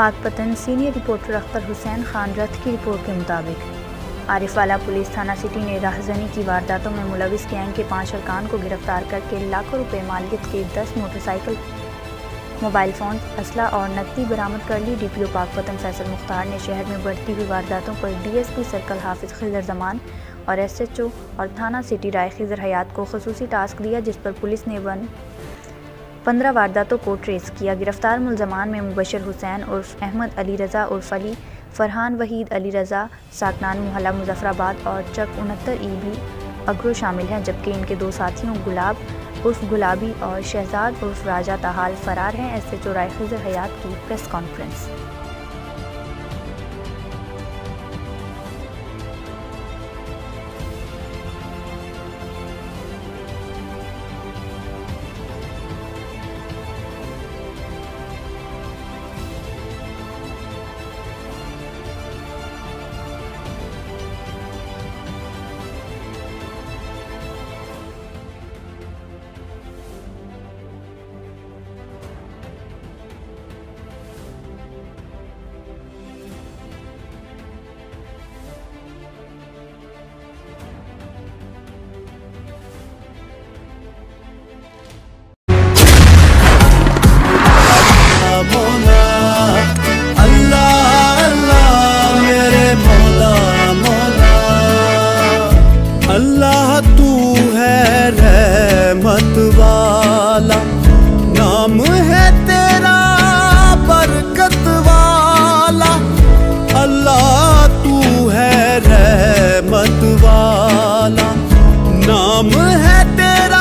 Pakpattan senior reporter Akhtar Hussain Khan रथ की report के मुताबिक आरिफवाला पुलिस थाना सिटी ने राहजनी की वारदातों में मुलविस गैंग के 5 अरकान को गिरफ्तार करके लाखों रुपए मालियत के 10 मोटरसाइकिल, मोबाइल फ़ोन, असला और नकदी बरामद कर ली। DPO पाकपतन फैसल मुख्तार ने शहर में बढ़ती हुई वारदातों पर DSP सर्कल हाफिज खिजर जमान और SHO और थाना सिटी राय खिजर हयात को खसूसी टास्क दिया, जिस पर पुलिस ने 15 वारदातों को ट्रेस किया। गिरफ्तार मुलजमान में मुबशर हुसैन उर्फ अहमद अली रज़ा उर्फ अली, फरहान वहीद अली रज़ा साकनान मोहल्ला मुजफ्फराबाद और चक 69 भी अगरो शामिल हैं, जबकि इनके 2 साथियों गुलाब उर्फ गुलाबी और शहजाद उर्फ राजा ताहाल फरार हैं। SHO राय खिजर हयात की प्रेस कॉन्फ्रेंस। अल्लाह तू है रहमत वाला, नाम है तेरा बरकत वाला। अल्लाह तू है रहमत वाला, नाम है तेरा